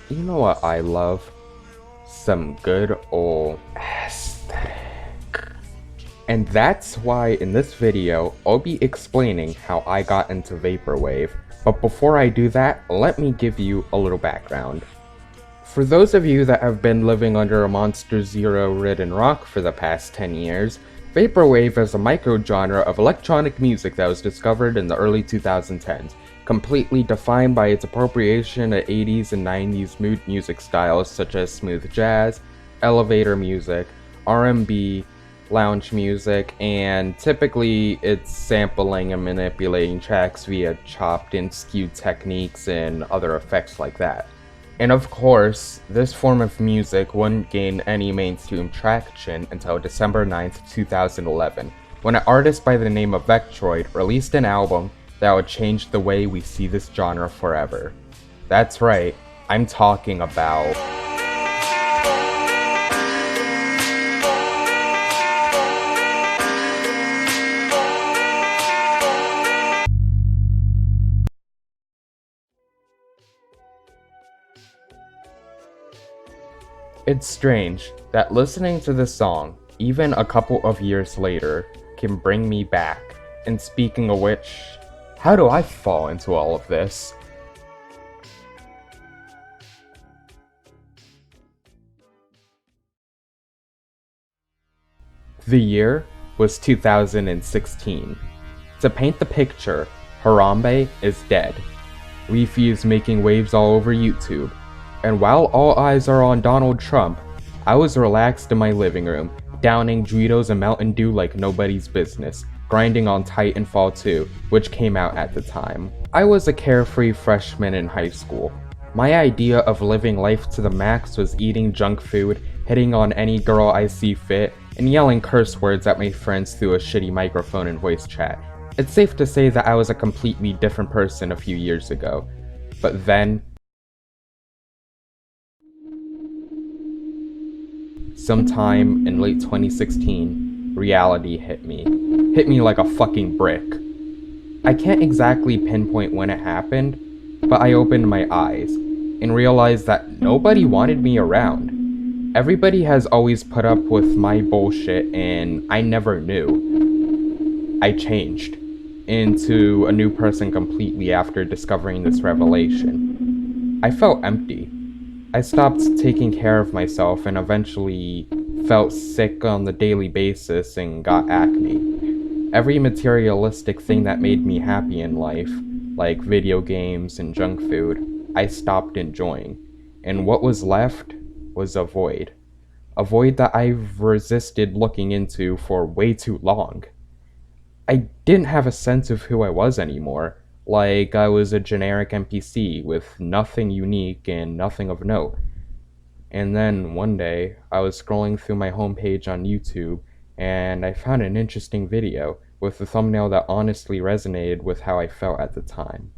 You know what I love? Some good old aesthetic. And that's why in this video, I'll be explaining how I got into Vaporwave. But before I do that, let me give you a little background. For those of you that have been living under a Monster Zero ridden rock for the past 10 years, Vaporwave is a microgenre of electronic music that was discovered in the early 2010s, completely defined by its appropriation of 80s and 90s mood music styles such as smooth jazz, elevator music, R&B, lounge music, and typically it's sampling and manipulating tracks via chopped and skewed techniques and other effects like that. And of course, this form of music wouldn't gain any mainstream traction until December 9th, 2011, when an artist by the name of Vectroid released an album that would change the way we see this genre forever. That's right, I'm talking about... It's strange that listening to this song, even a couple of years later, can bring me back. And speaking of which, how do I fall into all of this? The year was 2016. To paint the picture, Harambe is dead. Leafy is making waves all over YouTube. And while all eyes are on Donald Trump, I was relaxed in my living room, downing Doritos and Mountain Dew like nobody's business, grinding on Titanfall 2, which came out at the time. I was a carefree freshman in high school. My idea of living life to the max was eating junk food, hitting on any girl I see fit, and yelling curse words at my friends through a shitty microphone and voice chat. It's safe to say that I was a completely different person a few years ago. But then, sometime in late 2016, reality hit me. Hit me like a fucking brick. I can't exactly pinpoint when it happened, but I opened my eyes and realized that nobody wanted me around. Everybody has always put up with my bullshit and I never knew. I changed into a new person completely after discovering this revelation. I felt empty. I stopped taking care of myself and eventually felt sick on the daily basis and got acne. Every materialistic thing that made me happy in life, like video games and junk food, I stopped enjoying. And what was left was a void. A void that I've resisted looking into for way too long. I didn't have a sense of who I was anymore. Like I was a generic NPC with nothing unique and nothing of note. And then one day, I was scrolling through my homepage on YouTube and I found an interesting video with a thumbnail that honestly resonated with how I felt at the time.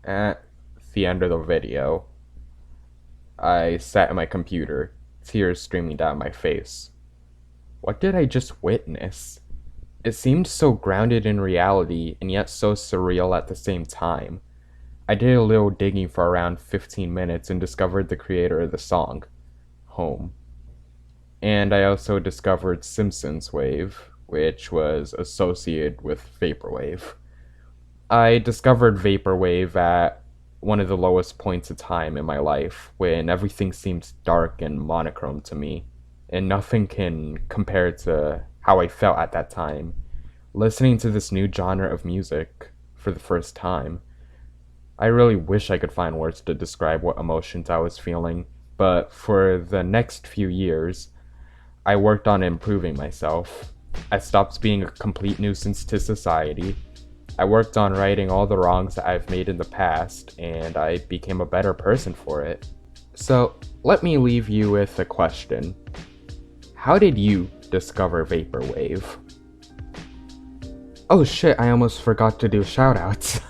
At the end of the video, I sat at my computer, tears streaming down my face. What did I just witness? It seemed so grounded in reality and yet so surreal at the same time. I did a little digging for around 15 minutes and discovered the creator of the song, Home. And I also discovered Simpsons Wave, which was associated with Vaporwave. I discovered Vaporwave at one of the lowest points of time in my life, when everything seemed dark and monochrome to me, and nothing can compare to how I felt at that time, listening to this new genre of music for the first time. I really wish I could find words to describe what emotions I was feeling, but for the next few years, I worked on improving myself. I stopped being a complete nuisance to society. I worked on righting all the wrongs that I've made in the past, and I became a better person for it. So, let me leave you with a question. How did you discover Vaporwave? Oh shit, I almost forgot to do shoutouts.